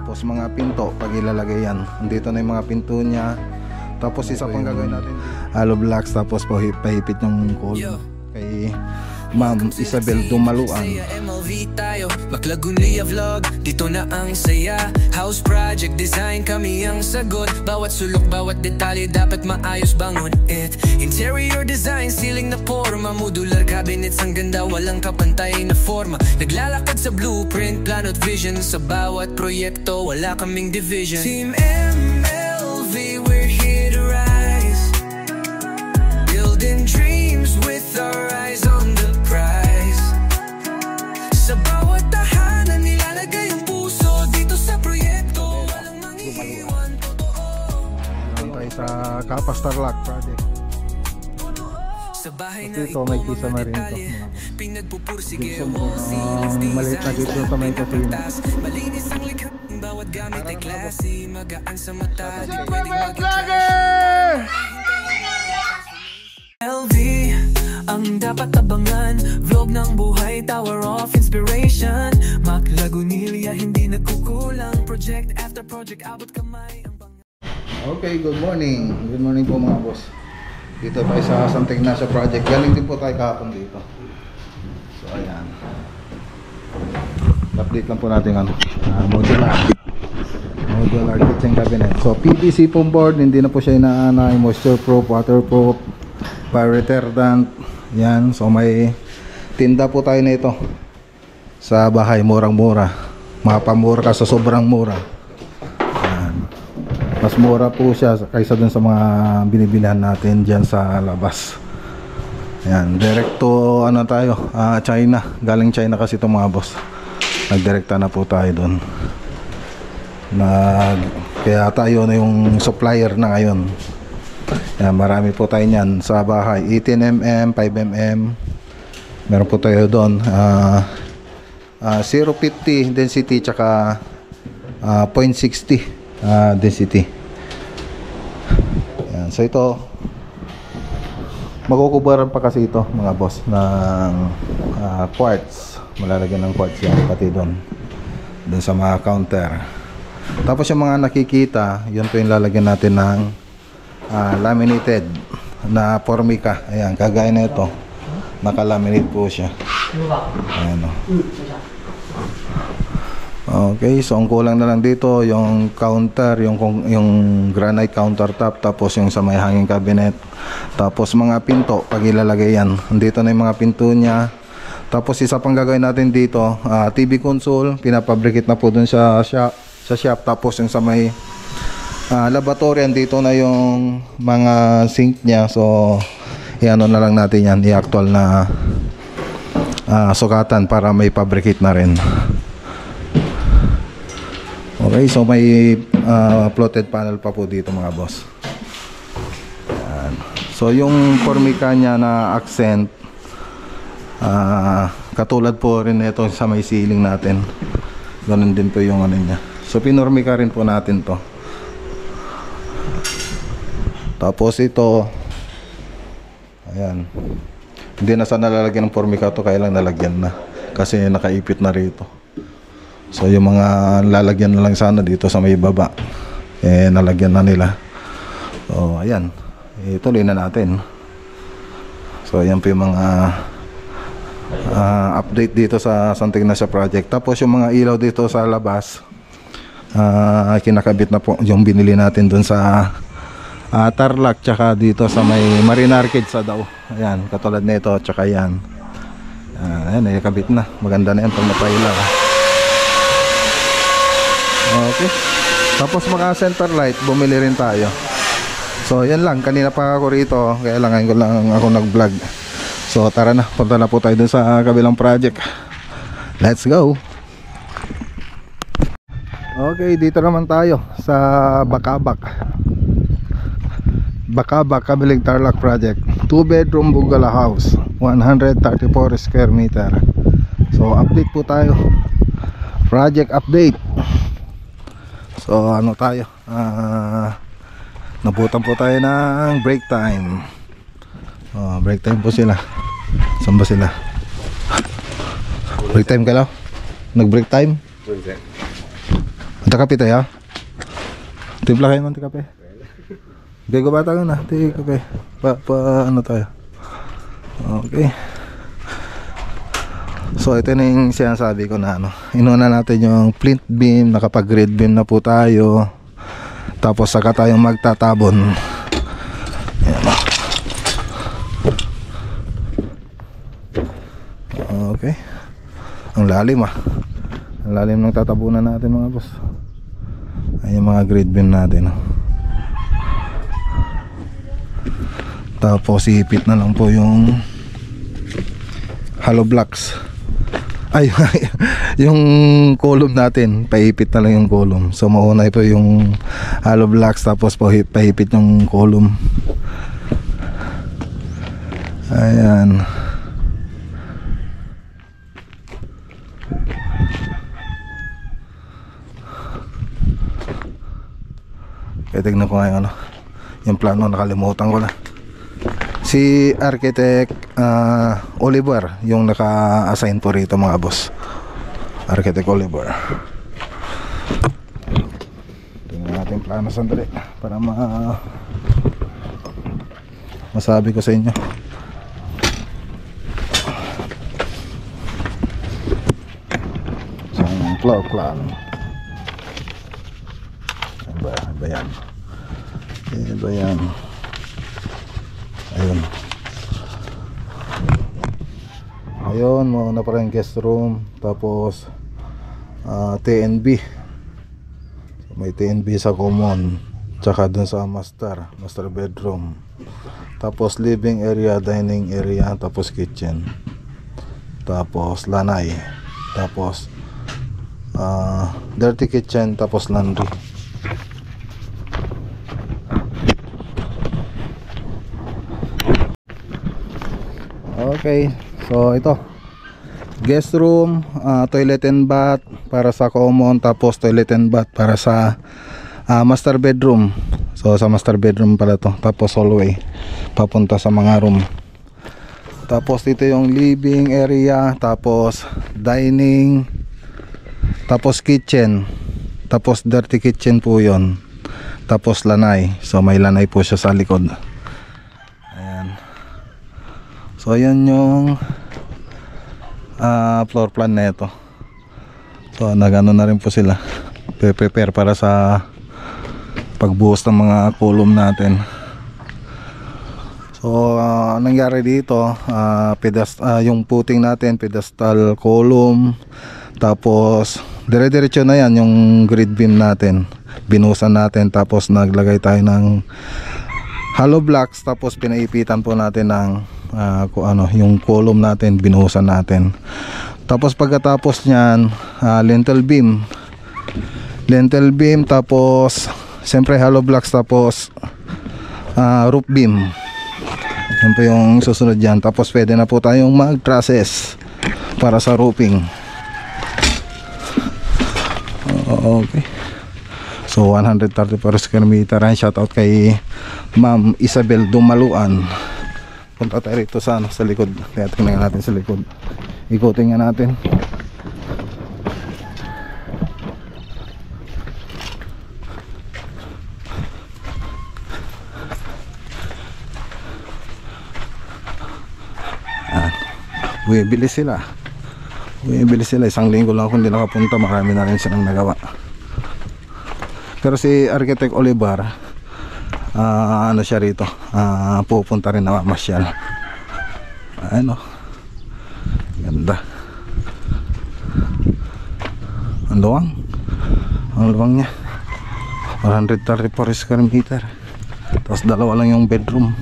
Tapos mga pinto, pag ilalagay yan, dito na yung mga pinto niya. Tapos isa pang gagawin natin, hollow blocks, tapos pahipit ng cold kay Ma'am Isabel Dumaluan. MLV tayo, Maklagunia vlog, dito na ang saya. House project design, kami ang sagot. Bawat sulok, bawat detalye dapat maayos bangon it. Interior design, ceiling na forma, modular cabinets ang ganda, walang kapantay na forma. Naglalakad sa blueprint, plano at vision. Sa bawat proyekto, wala kaming division. Team MLV, we're here to rise. Building dreams with our eyes on the prize. Sa bawat tahanan nilalagay ang puso. Dito sa proyekto walang mangiiwan. Naman tayo sa Kapas Tarlac project. Sa bahay na Ito may kisa na rin ito. pinagpupursige Maliit na dito sa may kusina. malinis ang likha. Bawat gamit ay klase, magaan sa mata. LV ang dapat abangan, vlog ng buhay, tower of inspiration. Maklagunilya, hindi nagkukulang. Project after project, abot kamay ang Okay, good morning. Good morning po mga boss. Dito tayo sa Santa Ignacia project. Galing din po tayo kahapon dito. So ayan. Update lang po natin ano. Modular kitchen cabinet. So PVC foam board, hindi na po siya inaanay, moisture proof, waterproof, fire retardant. Yan, so may tinda po tayo na ito sa bahay, murang-mura. Mapamura ka sa sobrang mura. Yan. Mas mura po siya kaysa dun sa mga binibilihan natin dyan sa labas. Yan, direct to ano tayo, China. Galing China kasi itong mga boss. Nagdirekta na po tayo dun. Kaya tayo na yung supplier na ngayon. Yan, marami po tayo niyan sa bahay, 18mm, 5mm. Meron po tayo doon 0.50 density tsaka 0.60 density. Yan, so ito makukubaran pa kasi ito mga boss ng quartz. Malalagyan ng quartz yan pati doon sa mga counter. Tapos yung mga nakikita, yun po yung lalagyan natin ng laminated na formica. Ayan, kagaya na ito, naka-laminate po siya. Ayan, o. Okay, so ang kulang na lang dito yung counter, yung granite countertop, tapos yung sa may hanging cabinet, tapos mga pinto pag ilalagay yan. Dito na yung mga pinto niya. Tapos isa pang gagawin natin dito, TV console, pinapabricate na po dun sa shop. Tapos yung sa may laboratory, dito na yung mga sink niya. So iano na lang natin yan, i-actual na sukatan para may fabricate na rin. Okay, so may floated panel pa po dito mga boss. Yan. So yung formica niya na accent, katulad po rin ito sa may ceiling natin. Ganun din po yung ano niya. So pinormica rin po natin to. Tapos ito, ayan, hindi na sana nalalagyan ng formica to, kaya lang nalagyan na kasi nakaipit na rito. So yung mga lalagyan na lang sana dito sa may baba, nalagyan na nila. So ayan, ituloy na natin. So ayan po yung mga update dito sa Santa Ignacia project. Tapos yung mga ilaw dito sa labas, kinakabit na po yung binili natin dun sa Tarlac, tsaka dito sa may Marine Arcade sa Dao. Ayan, katulad nito, tsaka yan. Ayan, nakabit na. Maganda na yan pag napailaw. Okay. Tapos mga center light, bumili rin tayo. So yan lang, kanina pa ako rito, kaya lang ngayon ko lang ako nag-vlog. So tara na, punta na po tayo dun sa kabilang project. Let's go. Okay, dito naman tayo sa Bakabak, Kabilig Tarlac project. 2-bedroom bungalow house, 134 square meter. So update po tayo, project update. So ano tayo, nabutan po tayo ng break time. Break time po sila. Saan ba sila? Break time ka lang? Nag break time? Break time. Anta kape tayo? Timpla kayo ng kape. Gago ba tayo na? Kape. Ano tayo? Okay. So ito na yung sinasabi ko na ano. Inuna natin yung flint beam. Nakapag grid beam na po tayo. Tapos saka tayong magtatabon. Ayan. Okay. Ang lalim ah. Ang lalim ng tatabunan natin mga boss. Ayan yung mga grid beam natin. Tapos ipit na lang po yung hollow blocks. Ay, yung column natin, paipit na lang yung column. So mauna po yung hollow blocks, tapos paipit yung column. Ayan. Kaya tignan ko ngayon yung plano, nakalimutan ko na. Si Architect Oliver yung naka-assign po rito mga boss. Architect Oliver. Tingnan natin yung plano sandali para masabi ko sa inyo. So yung floor plan. Ba yan? Ba yan? Ayun. Ayun, mauna pa rin guest room. Tapos TNB. So, may TNB sa common. Tsaka dun sa master bedroom. Tapos living area, dining area. Tapos kitchen. Tapos lanay. Tapos dirty kitchen. Tapos laundry. Okay, so ito guest room, toilet and bath para sa common, tapos toilet and bath para sa master bedroom. So sa master bedroom pala to. Tapos hallway papunta sa mga room. Tapos dito yung living area, tapos dining, tapos kitchen, tapos dirty kitchen po yon. Tapos lanay. So may lanay po siya sa likod. So ayan yung floor plan na ito. So nagano na rin po sila, prepare para sa pagbuhos ng mga column natin. So nangyari dito, yung puting natin, pedestal column. Tapos dire-diretso na yan yung grid beam natin, binuhusan natin. Tapos naglagay tayo ng hollow blocks. Tapos pinaipitan po natin ng yung column natin, binuhusan natin. Tapos pagkatapos nyan, lintel beam, tapos siyempre hollow blocks, tapos roof beam. Yan po yung susunod dyan. Tapos pwede na po tayong mag-trusses para sa roofing. Okay. So 130 per square meter. Shout out kay Ma'am Isabel Dumaluan. Punta tayo rito sa likod. Kaya tingnan natin sa likod. Ikutin nga natin. Bumibili sila. Isang linggo lang ako hindi nakapunta. Marami na rin silang nagawa. Pero si Architect Oliver, ano siya rito, pupunta rin na masyal. Ano, ganda. Ang luwang niya 134 square meter. Tapos dalawa lang yung bedroom.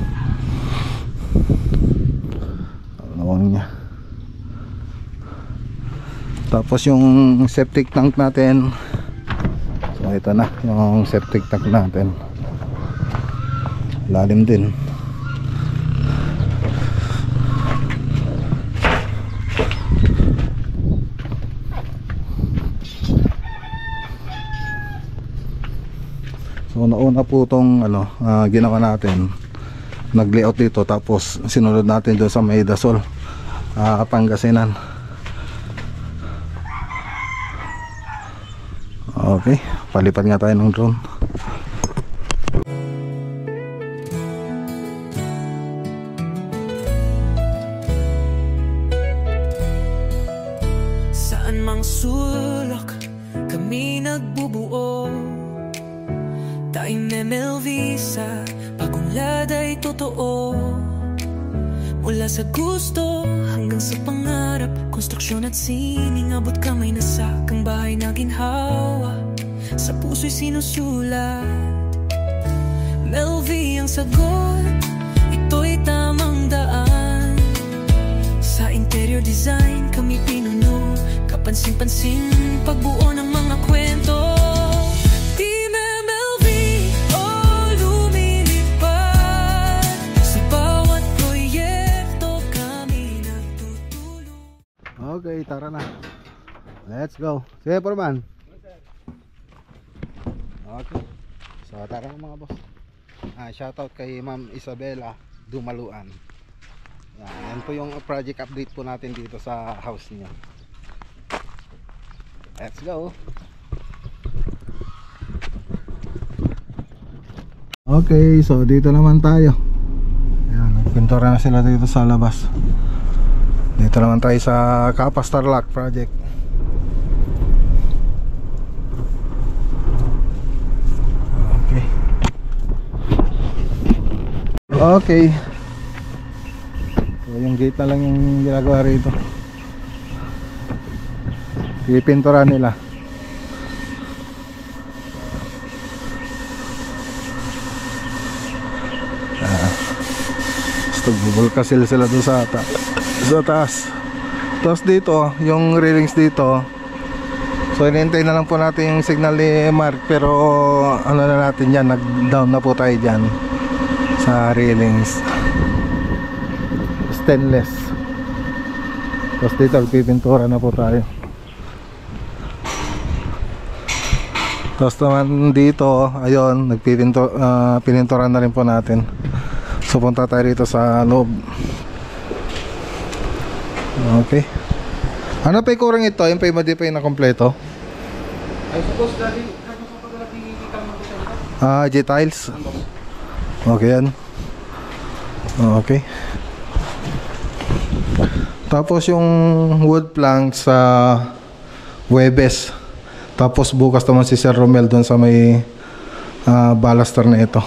Ang luwang niya. Tapos yung septic tank natin, so ito na yung septic tank natin. Lalim din. So nauna po itong ginawa natin, nag-layout dito, tapos sinunod natin doon sa may Dasol, Pangasinan. Okay, palipad nga tayo ng drone. Saan mang sulok kami nagbubuo, Time MLV sa pagunlad ay totoo. Mula sa gusto hanggang sa pangarap, konstruksyon at sining, abot kamay na sa kang bahay na ginhawa, sa puso'y sinusulat. MLV ang sagot, ito'y tamang daan. Sa interior design kami pinuno, kapansin-pansin pagbuo ng mga kwento. Team MLV, oh lumilipad, sa bawat proyekto kami nagtutulong. Okay, tara na. Let's go. Sige, Porman. Okay. So, tara na mga boss. Shoutout kay Ma'am Isabela Dumaluan. Yan po yung project update po natin dito sa house niya. Let's go. Okay, so dito naman tayo. Ayan, nagpintura na sila dito sa labas. Dito naman tayo sa Kapas Tarlac project. Okay. Okay. So yung gate na lang yung ginagawa rito. Pipintura nila. Bulkasil sila doon sa taas. Tapos dito, yung railings dito, so inintay na lang po natin yung signal ni Mark, pero ano na natin yan, nag down na po tayo dyan sa railings, stainless. Tapos dito pipintura na po tayo. Tapos naman dito, ayun, pinintura na rin po natin. So punta tayo rito sa loob. Okay. Ano pa ikurang ito? Yung pa yung madipa yung na kompleto? I suppose dati G-tiles. Okay yan. Okay. Tapos yung wood plank sa Webes. Tapos bukas naman si Sir Romel doon sa may baluster na ito.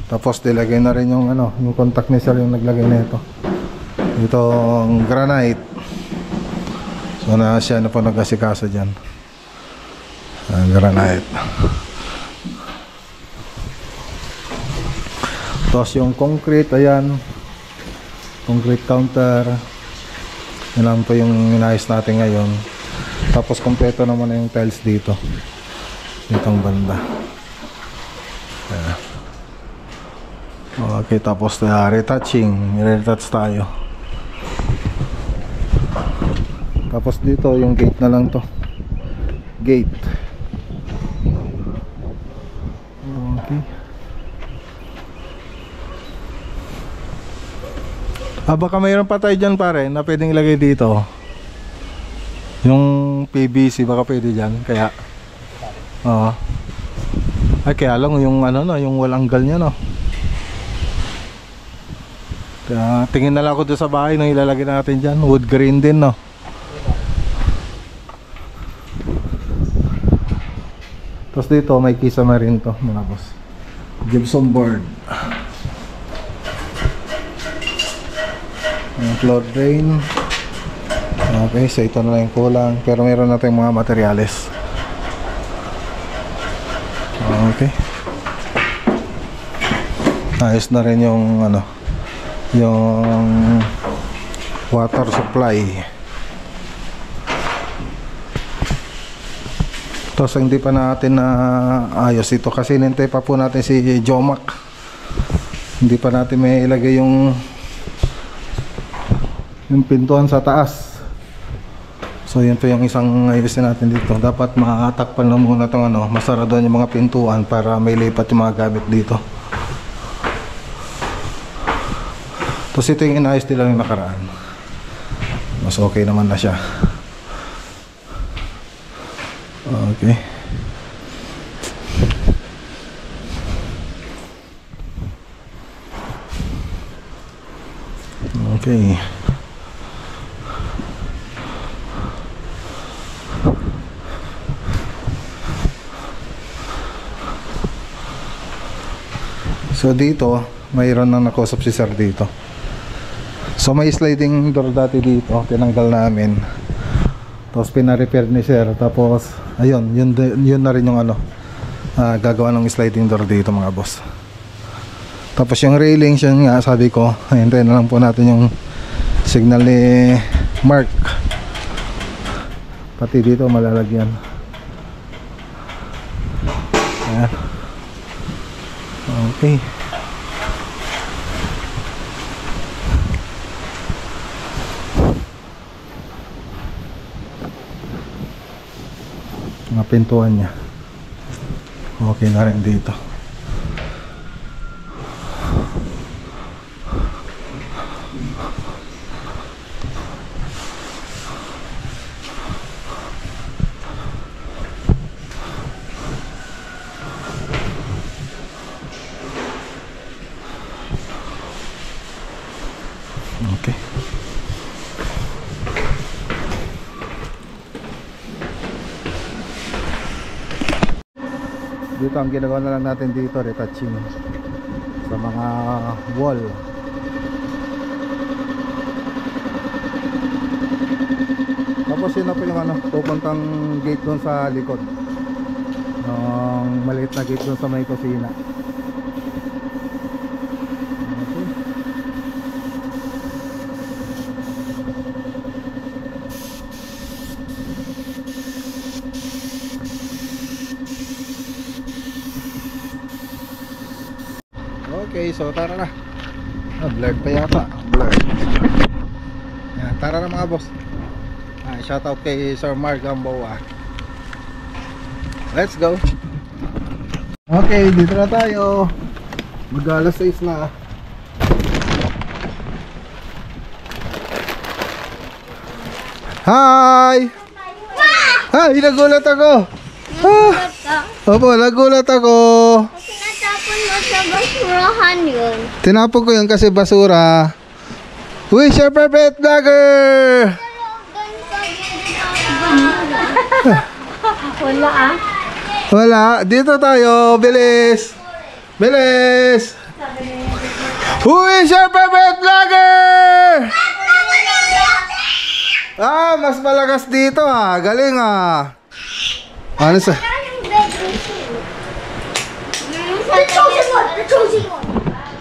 Tapos dilagay na rin yung ano, yung contact ni Sir yung naglagay na ito. Itong granite. So na siya na po nag-asikaso dyan. Granite. Tapos yung concrete, ayan. Concrete counter. Yan lang po yung inayos natin ngayon. Tapos kompleto naman na yung tiles dito. Ditong banda. Ayan. Okay, tapos retouching, retouch tayo. Tapos dito yung gate na lang to. Gate. Okay. Baka mayroon pa tayo dyan pare na pwedeng ilagay dito. Yung PVC baka pwede dyan. Kaya ay kaya lang yung ano no, yung wall angle nya no. Tingin na lang ako doon sa bahay nung ilalagay natin dyan. Wood grain din no. Tapos dito may kisama rin to mga boss. Gypsum board. Yung floor drain. Okay, so ito na lang yung kulang. Pero meron natin mga materyales. Okay. Ayos na rin yung ano, yung water supply. Tapos hindi pa natin na ayos ito kasi nintay pa po natin si Jomac. Hindi pa natin may ilagay yung pintuan sa taas. So yun po yung isang ayusin natin dito. Dapat matakpan na muna itong ano, masarado yung mga pintuan para may lipat yung mga gamit dito. Tapos ito yung inayos nila yung nakaraan. Mas okay naman na siya. Okay. Okay. So dito, mayroon nang nakausap si sir dito. So may sliding door dati dito, tinanggal namin. Tapos pina-repair ni sir. Tapos ayun, yun na rin yung ano, gagawa ng sliding door dito mga boss. Tapos yung railings, yun nga sabi ko, hintayin na lang po natin yung signal ni Mark. Pati dito malalagyan. Ayan. Okay. Mga pintuan niya. Okay na rin dito. Okay. Dito ang ginagawa na lang natin dito, retouching sa mga wall. Tapos yun na po yung ano, pupuntang gate doon sa likod. Yung maliit na gate doon sa may kusina. Okay, so tara na. Blurred pa yata. Blurred. Yan, tara na mga boss. Shoutout kay Sir Mark Gamboa. Let's go. Okay, dito na tayo. Mag-alas 6 na. Hi! Hi, nagulat ako. Opo, nagulat ako. Tinatapon mo sa basurahan yun. Tinapon ko yun kasi basura. Uy, Sir Perfect Vlogger! Wala ah. Wala, dito tayo, bilis! Bilis! Uy, Sir Perfect Vlogger! Mas malakas dito galing Ano sa...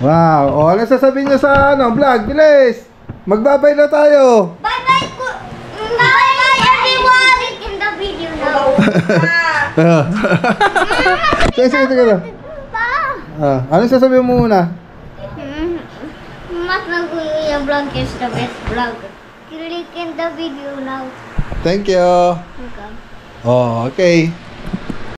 Wow, ano sasabihin nyo sa vlog? Bilis! Magbabay na tayo! Bye-bye ko. Bye-bye everyone in the video now. Sige, na. Ano sasabihin mo muna? Mas Naguya vlog is the best vlog. Click in the video now. Thank you! Okay. Oh, okay.